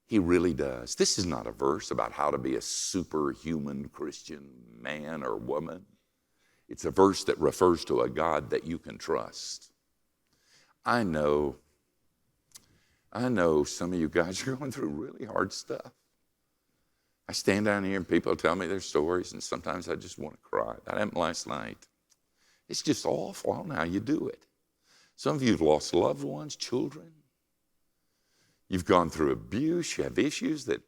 He really does. This is not a verse about how to be a superhuman Christian man or woman. It's a verse that refers to a God that you can trust. I know some of you guys are going through really hard stuff. I stand down here and people tell me their stories, and sometimes I just want to cry. That happened last night. It's just awful. I don't know how you do it. Some of you have lost loved ones, children. You've gone through abuse. You have issues that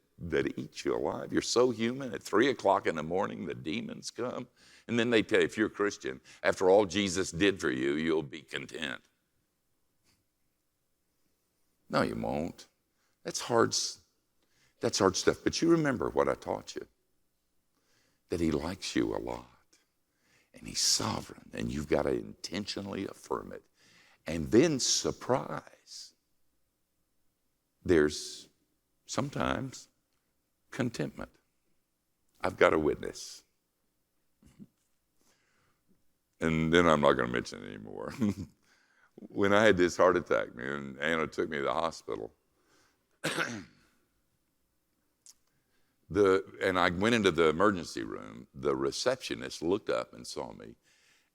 eat you alive. You're so human. At 3 o'clock in the morning, the demons come. And then they tell you, if you're a Christian, after all Jesus did for you, you'll be content. No, you won't. That's hard stuff. But you remember what I taught you, that he likes you a lot. And he's sovereign. And you've got to intentionally affirm it. And then surprise. There's sometimes contentment. I've got a witness. And then I'm not going to mention it anymore. When I had this heart attack, man, Anna took me to the hospital. And I went into the emergency room. The receptionist looked up and saw me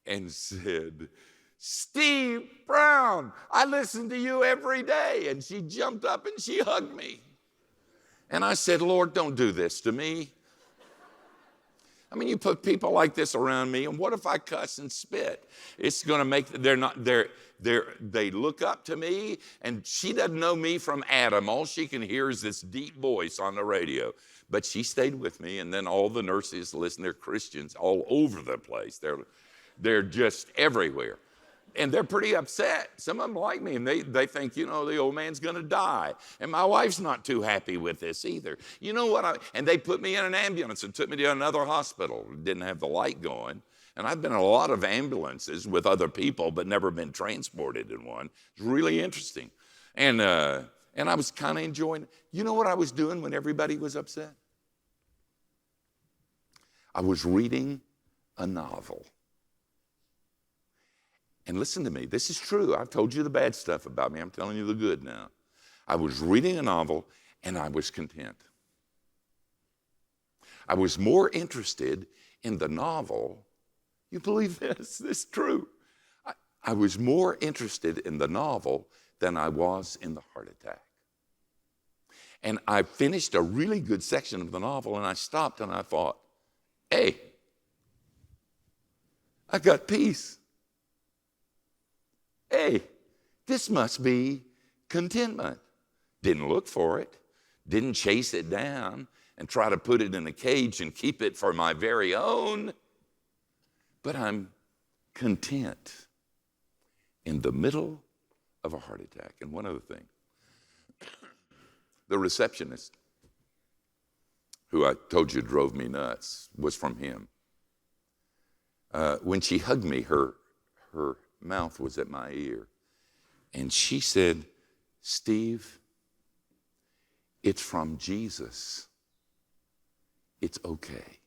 and said, "Steve Brown, I listen to you every day." And she jumped up and she hugged me. And I said, "Lord, don't do this to me. I mean, you put people like this around me, and what if I cuss and spit? It's going to make, they look up to me, and she doesn't know me from Adam. All she can hear is this deep voice on the radio." But she stayed with me, and then all the nurses, listen, they're Christians all over the place. They're just everywhere. And they're pretty upset. Some of them like me, and they think, the old man's going to die. And my wife's not too happy with this either. You know what? And they put me in an ambulance and took me to another hospital. Didn't have the light going. And I've been in a lot of ambulances with other people, but never been transported in one. It's really interesting. And I was kind of enjoying it. You know what I was doing when everybody was upset? I was reading a novel. And listen to me, this is true. I've told you the bad stuff about me. I'm telling you the good now. I was reading a novel, and I was content. I was more interested in the novel. You believe this? This is true. I was more interested in the novel than I was in the heart attack. And I finished a really good section of the novel, and I stopped and I thought, hey, I got peace. Hey, this must be contentment. Didn't look for it. Didn't chase it down and try to put it in a cage and keep it for my very own. But I'm content in the middle of a heart attack. And one other thing. The receptionist, who I told you drove me nuts, was from him. When she hugged me, her mouth was at my ear. And she said, "Steve, it's from Jesus. It's okay."